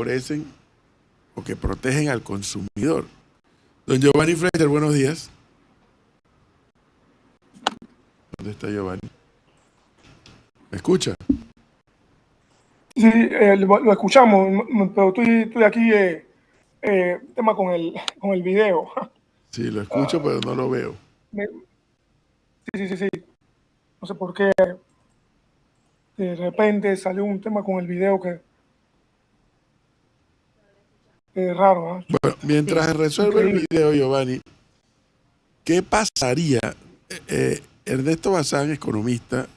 favorecen o que protegen al consumidor. Don Giovanni Fletcher, buenos días. ¿Dónde está Giovanni? ¿Me escucha? Sí, lo escuchamos, pero estoy aquí, tema con el video. Sí, lo escucho, pero no lo veo. Sí. No sé por qué de repente salió un tema con el video que es raro, ¿eh? Bueno, mientras resuelve el video, Giovanni, ¿qué pasaría? Ernesto Bazán, economista,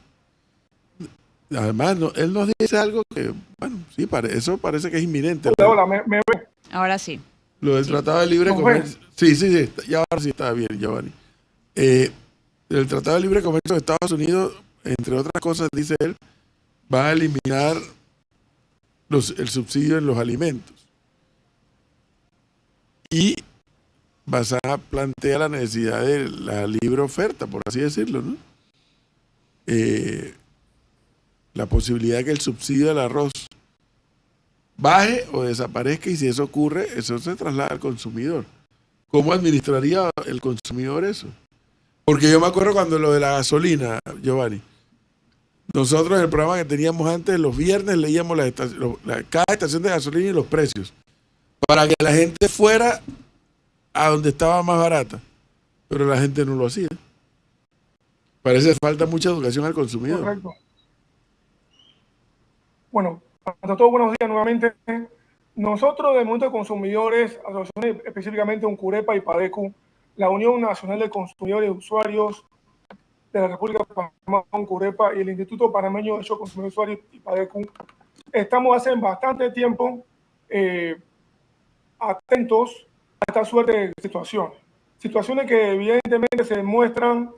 además, él nos dice algo que, bueno, sí, eso parece que es inminente. Hola, ¿me ve? Ahora sí. Lo del Tratado de Libre Comercio. Sí, y ahora sí está bien, Giovanni. El Tratado de Libre Comercio de Estados Unidos, entre otras cosas, dice él, va a eliminar el subsidio en los alimentos. Y Bazán plantea la necesidad de la libre oferta, por así decirlo, ¿no? La posibilidad de que el subsidio del arroz baje o desaparezca, y si eso ocurre, eso se traslada al consumidor. ¿Cómo administraría el consumidor eso? Porque yo me acuerdo cuando lo de la gasolina, Giovanni, nosotros en el programa que teníamos antes, los viernes leíamos cada estación de gasolina y los precios, para que la gente fuera a donde estaba más barata, pero la gente no lo hacía. Parece que falta mucha educación al consumidor. Correcto. Bueno, ante todo, buenos días nuevamente. Nosotros, del Movimiento de Consumidores, asociaciones específicamente UNCUREPA y PADECU, la Unión Nacional de Consumidores y Usuarios de la República de Panamá, UNCUREPA, y el Instituto Panameño de Derechos de Consumidores y Usuarios y PADECU, estamos hace bastante tiempo atentos a esta suerte de situaciones que evidentemente se demuestran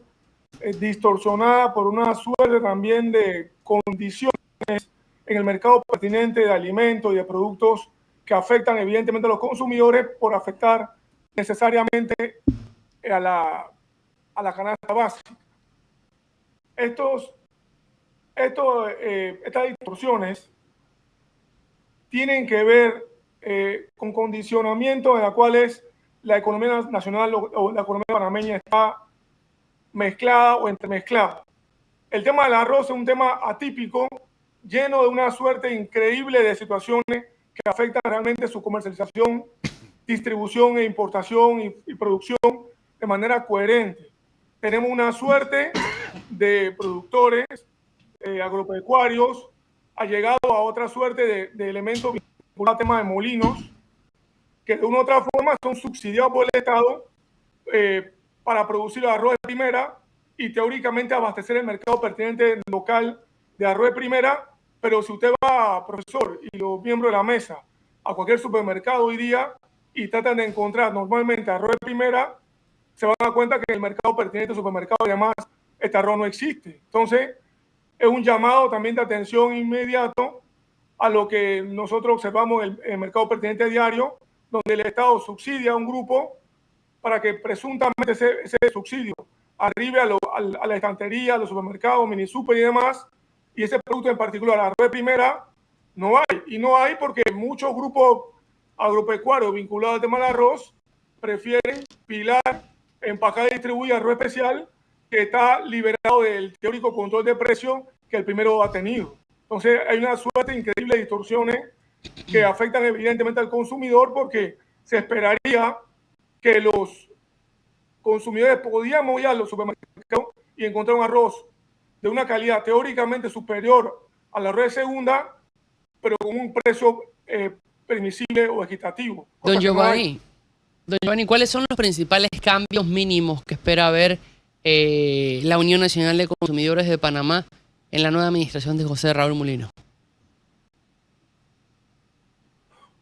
distorsionadas por una suerte también de condiciones en el mercado pertinente de alimentos y de productos que afectan evidentemente a los consumidores por afectar necesariamente a la canasta básica. Estas distorsiones tienen que ver con condicionamientos en los cuales la economía nacional o la economía panameña está mezclada o entremezclada. El tema del arroz es un tema atípico, lleno de una suerte increíble de situaciones que afectan realmente su comercialización, distribución e importación y producción de manera coherente. Tenemos una suerte de productores agropecuarios allegados a otra suerte de elementos vinculados al tema de molinos, que de una u otra forma son subsidiados por el Estado para producir arroz de primera y teóricamente abastecer el mercado pertinente local de arroz de primera. Pero si usted va, profesor, y los miembros de la mesa, a cualquier supermercado hoy día y tratan de encontrar normalmente arroz de primera, se van a dar cuenta que en el mercado pertinente, supermercado y demás, este arroz no existe. Entonces, es un llamado también de atención inmediato a lo que nosotros observamos en el mercado pertinente diario, donde el Estado subsidia a un grupo para que presuntamente ese subsidio arribe a la estantería, a los supermercados, mini super y demás, y ese producto en particular, arroz de primera, no hay. Y no hay porque muchos grupos agropecuarios vinculados al tema del arroz prefieren pilar, empacar y distribuir arroz especial que está liberado del teórico control de precios que el primero ha tenido. Entonces hay una suerte increíble de distorsiones que afectan evidentemente al consumidor, porque se esperaría que los consumidores podíamos ir a los supermercados y encontrar un arroz de una calidad teóricamente superior al arroz de segunda, pero con un precio permisible o equitativo. Don Giovanni, ¿cuáles son los principales cambios mínimos que espera ver la Unión Nacional de Consumidores de Panamá en la nueva administración de José Raúl Mulino?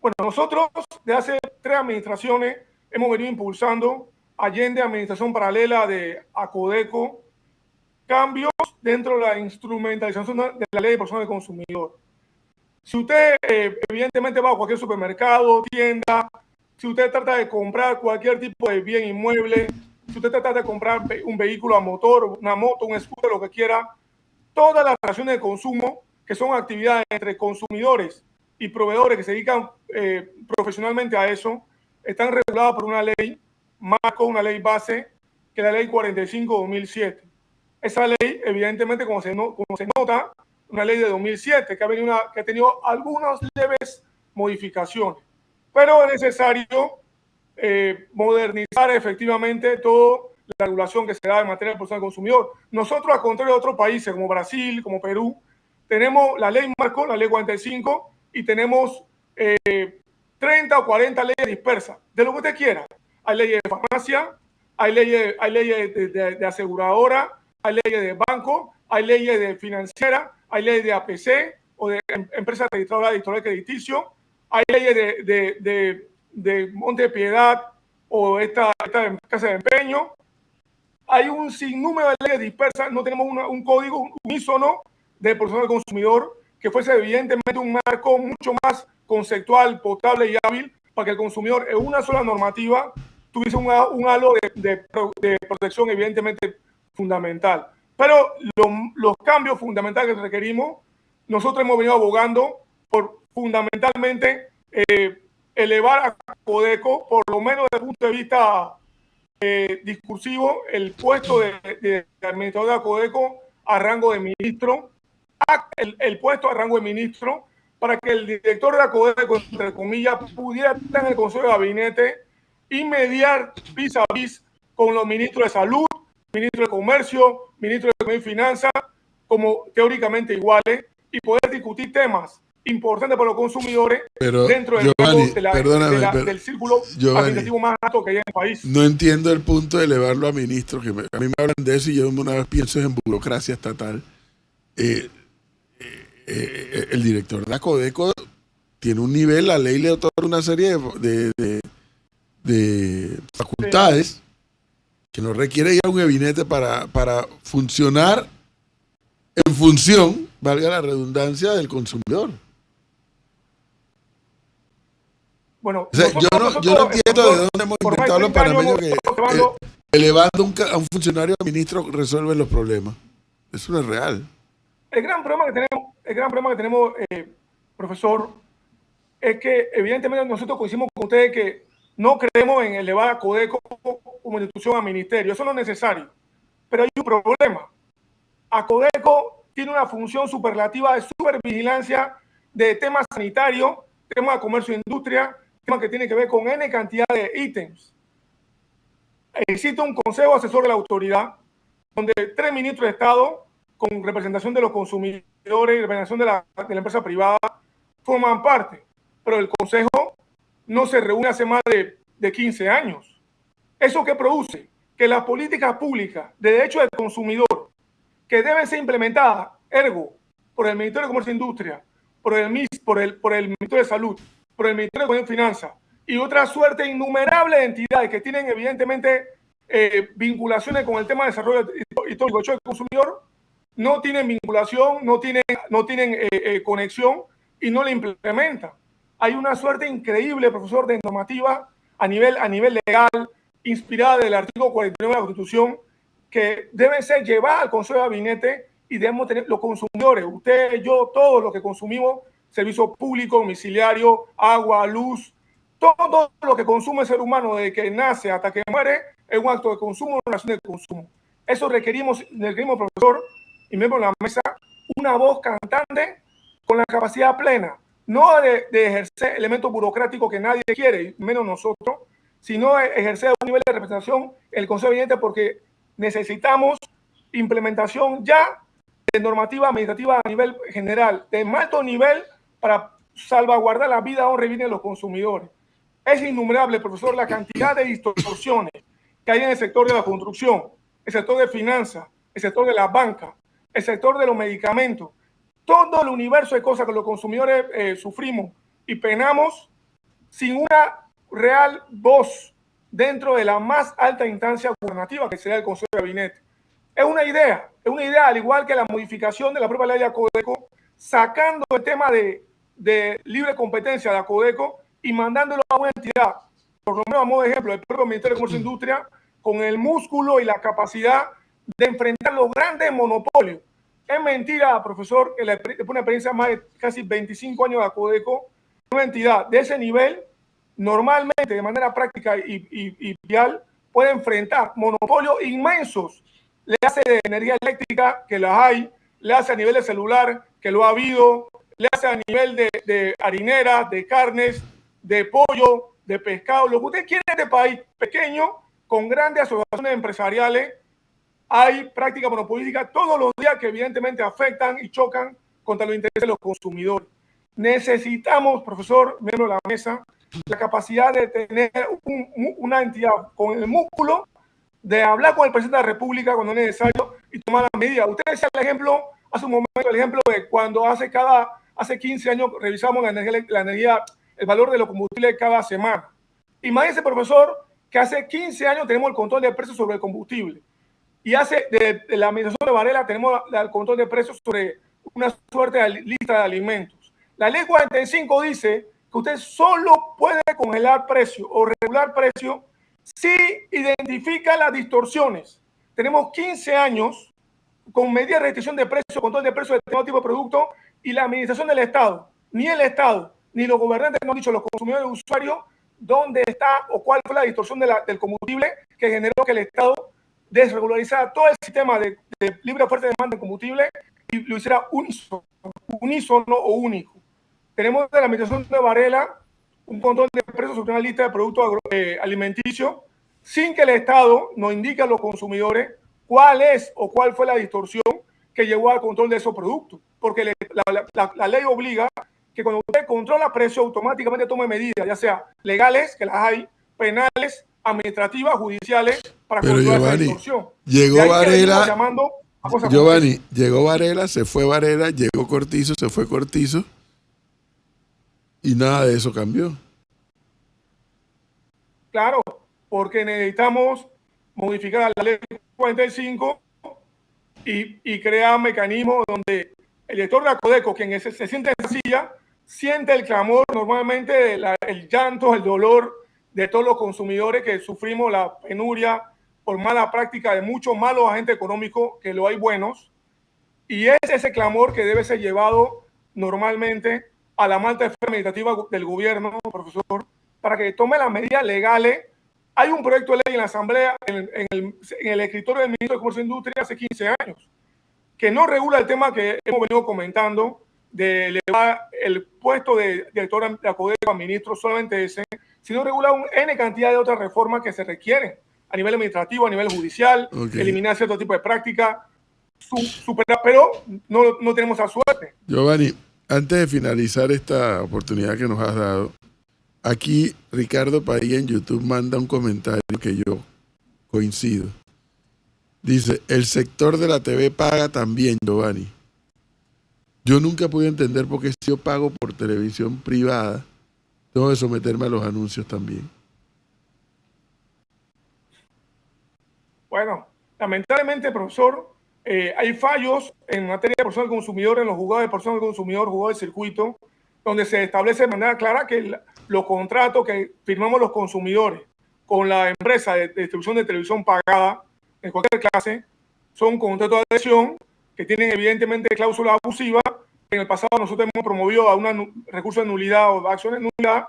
Bueno, nosotros de hace 3 administraciones hemos venido impulsando, allende administración paralela de ACODECO, cambios dentro de la instrumentalización de la ley de protección del consumidor. Si usted evidentemente va a cualquier supermercado, tienda, si usted trata de comprar cualquier tipo de bien inmueble, si usted trata de comprar un vehículo a motor, una moto, un scooter, lo que quiera, todas las relaciones de consumo, que son actividades entre consumidores y proveedores que se dedican profesionalmente a eso, están reguladas por una ley marco, una ley base, que es la ley 45/2007. Esa ley, evidentemente, como se nota, una ley de 2007 que ha tenido algunas leves modificaciones, pero es necesario modernizar efectivamente toda la regulación que se da en materia de protección al consumidor. Nosotros, al contrario de otros países como Brasil, como Perú, tenemos la ley marco, la ley 45, y tenemos 30 o 40 leyes dispersas, de lo que usted quiera. Hay leyes de farmacia, hay leyes de aseguradora, hay leyes de banco, hay leyes de financiera, hay leyes de APC o de empresas registradoras de historial crediticio, hay leyes de Monte de Piedad o esta casa de empeño. Hay un sinnúmero de leyes dispersas, no tenemos un código unísono de protección al consumidor que fuese evidentemente un marco mucho más conceptual, potable y hábil para que el consumidor en una sola normativa tuviese un halo de protección evidentemente fundamental. Pero los cambios fundamentales que requerimos, nosotros hemos venido abogando por fundamentalmente elevar a Codeco, por lo menos desde el punto de vista discursivo, el puesto de administrador de Codeco a rango de ministro, el puesto a rango de ministro, para que el director de la Codeco, entre comillas, pudiera estar en el Consejo de Gabinete y mediar vis a vis con los ministros de Salud, ministro de Comercio, ministro de Economía y Finanzas, como teóricamente iguales, y poder discutir temas importantes para los consumidores. Pero, dentro del, Giovanni, del círculo administrativo más alto que hay en el país. No entiendo el punto de elevarlo a ministro, que a mí me hablan de eso y yo una vez pienso en burocracia estatal. El director de la Codeco tiene un nivel, la ley le otorga una serie de facultades que no requiere ir a un gabinete para funcionar en función, valga la redundancia, del consumidor. Bueno, o sea, yo no entiendo de dónde hemos inventado los panameños que elevando a un funcionario a ministro resuelven los problemas. Eso no es real. El gran problema que tenemos, profesor, es que evidentemente nosotros coincidimos con ustedes que no creemos en elevar a Codeco como institución a ministerio. Eso no es necesario. Pero hay un problema. A Codeco tiene una función superlativa de supervigilancia de temas sanitarios, temas de comercio e industria, temas que tienen que ver con N cantidad de ítems. Existe un consejo asesor de la autoridad donde 3 ministros de Estado con representación de los consumidores y representación de la empresa privada forman parte, pero el consejo no se reúne hace más de 15 años. ¿Eso qué produce? Que las políticas públicas de derecho del consumidor que deben ser implementadas, ergo, por el Ministerio de Comercio e Industria, por el Ministerio de Salud, por el Ministerio de Economía y Finanzas y otra suerte innumerables de entidades que tienen evidentemente vinculaciones con el tema de desarrollo histórico del consumidor, no tienen vinculación, no tienen conexión y no la implementan. Hay una suerte increíble, profesor, de normativa a nivel legal, inspirada del artículo 49 de la Constitución, que debe ser llevada al Consejo de Gabinete y debemos tener los consumidores, usted, yo, todos los que consumimos servicios públicos, domiciliarios, agua, luz, todo lo que consume el ser humano desde que nace hasta que muere es un acto de consumo, una acción de consumo. Eso requerimos, profesor, y miembro de la mesa, una voz cantante con la capacidad plena, no de ejercer elementos burocráticos que nadie quiere, menos nosotros, sino de ejercer un nivel de representación en el Consejo de Gabinete, porque necesitamos implementación ya de normativa administrativa a nivel general, de más alto nivel, para salvaguardar la vida, honra y bien de los consumidores. Es innumerable, profesor, la cantidad de distorsiones que hay en el sector de la construcción, el sector de finanzas, el sector de la banca, el sector de los medicamentos, todo el universo de cosas que los consumidores sufrimos y penamos sin una real voz dentro de la más alta instancia gubernativa que sería el Consejo de Gabinete. Es una idea, al igual que la modificación de la propia ley de Codeco, sacando el tema de libre competencia de Codeco y mandándolo a una entidad, por lo menos a modo de ejemplo, el propio Ministerio de Comercio e Industria, con el músculo y la capacidad de enfrentar los grandes monopolios. Es mentira, profesor, que después de una experiencia de más de casi 25 años de Codeco, una entidad de ese nivel, normalmente, de manera práctica y vial, puede enfrentar monopolios inmensos. Le hace de energía eléctrica, que las hay, le hace a nivel de celular, que lo ha habido, le hace a nivel de harineras, de carnes, de pollo, de pescado, lo que usted quiere de este país pequeño, con grandes asociaciones empresariales. Hay práctica monopolística todos los días que evidentemente afectan y chocan contra los intereses de los consumidores. Necesitamos, profesor, miembro de la mesa, la capacidad de tener una entidad con el músculo de hablar con el presidente de la República cuando es necesario y tomar las medidas. Usted decía el ejemplo, hace un momento, el ejemplo de cuando hace 15 años revisamos la energía, el valor de los combustibles cada semana. Imagínese, profesor, que hace 15 años tenemos el control de precios sobre el combustible. Y de la administración de Varela tenemos el control de precios sobre una suerte de lista de alimentos. La ley 45 dice que usted solo puede congelar precio o regular precio si identifica las distorsiones. Tenemos 15 años con medidas de restricción de precios, control de precios de determinado tipo de producto, y la administración del Estado, ni el Estado, ni los gobernantes no han dicho, los consumidores y usuarios, dónde está o cuál fue la distorsión del combustible que generó que el Estado desregularizara todo el sistema de libre oferta y demanda de combustible y lo hiciera unísono o único. Tenemos de la administración de Varela un control de precios sobre una lista de productos alimenticios sin que el Estado nos indique a los consumidores cuál es o cuál fue la distorsión que llevó al control de esos productos. Porque la ley obliga que cuando usted controla precios, automáticamente tome medidas, ya sea legales, que las hay, penales, administrativas, judiciales, para controlar esa distorsión. Llegó Varela, Giovanni, llegó Varela, se fue Varela, llegó Cortizo, se fue Cortizo, y nada de eso cambió. Claro, porque necesitamos modificar la ley 45 y crear mecanismos donde el director de la Codeco, quien se siente en esa silla, siente el clamor normalmente, el llanto, el dolor de todos los consumidores que sufrimos la penuria por mala práctica de muchos malos agentes económicos, que lo hay buenos, y es ese clamor que debe ser llevado normalmente a la malta esfera administrativa del gobierno, profesor, para que tome las medidas legales. Hay un proyecto de ley en la Asamblea, en el escritorio del ministro de Comercio e Industria hace 15 años, que no regula el tema que hemos venido comentando de elevar el puesto de director de la Codeco a ministro, solamente ese, sino regula N cantidad de otras reformas que se requieren a nivel administrativo, a nivel judicial, eliminar cierto tipo de práctica, superar, pero no tenemos esa suerte. Giovanni, antes de finalizar esta oportunidad que nos has dado, aquí Ricardo Padilla en YouTube manda un comentario que yo coincido. Dice, el sector de la TV paga también, Giovanni. Yo nunca pude entender por qué si yo pago por televisión privada, tengo que someterme a los anuncios también. Bueno, lamentablemente, profesor, hay fallos en materia de protección del consumidor, en los juzgados de protección del consumidor, juzgados de circuito, donde se establece de manera clara que los contratos que firmamos los consumidores con la empresa de distribución de televisión pagada, en cualquier clase, son contratos de adhesión que tienen evidentemente cláusulas abusivas. En el pasado nosotros hemos promovido a un recurso de nulidad o de acciones de nulidad,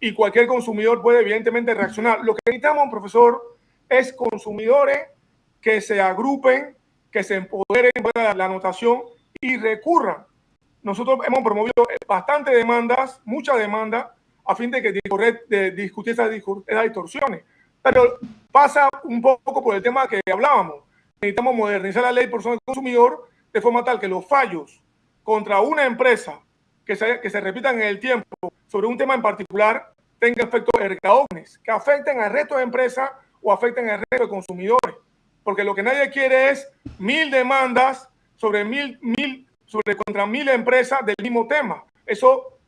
y cualquier consumidor puede evidentemente reaccionar. Lo que necesitamos, profesor, es consumidores que se agrupen, que se empoderen de la anotación y recurran. Nosotros hemos promovido bastantes demandas, muchas demandas, a fin de discutir esas distorsiones. Pero pasa un poco por el tema que hablábamos. Necesitamos modernizar la ley de protección del consumidor de forma tal que los fallos contra una empresa que se repitan en el tiempo sobre un tema en particular tengan efectos ergaógenes, que afecten al resto de empresas o afecten al resto de consumidores. Porque lo que nadie quiere es 1000 demandas sobre contra 1000 empresas del mismo tema. Eso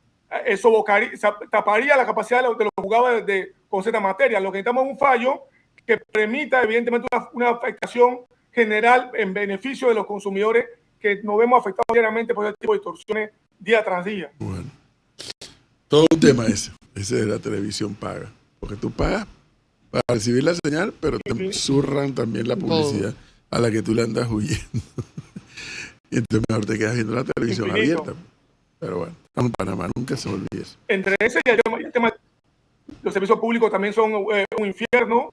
taparía la capacidad de los juzgados con cierta materia. Lo que necesitamos es un fallo que permita evidentemente una afectación general en beneficio de los consumidores, que nos vemos afectados diariamente por este tipo de distorsiones día tras día. Bueno, todo un tema ese de la televisión paga, porque tú pagas para recibir la señal, pero te zurran también la publicidad a la que tú le andas huyendo. Y entonces mejor te quedas viendo la televisión abierta. Pero bueno, estamos en Panamá, nunca se olvide eso. Entre ese y el tema, los servicios públicos también son un infierno.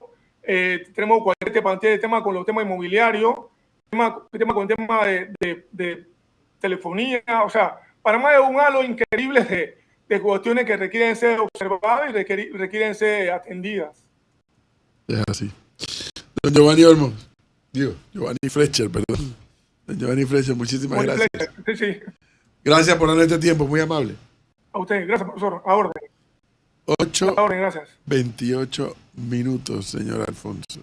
Tenemos cualquier cantidad de temas con los temas inmobiliarios, tema con temas de telefonía. O sea, Panamá es un halo increíble de cuestiones que requieren ser observadas y requieren ser atendidas. Es así. Don Giovanni Olmos, Giovanni Fletcher, perdón. Don Giovanni Fletcher, muchísimas gracias. Sí. Gracias por darnos este tiempo, muy amable. A usted, gracias, profesor. A orden. 8:28 A orden, gracias. minutos, señor Alfonso.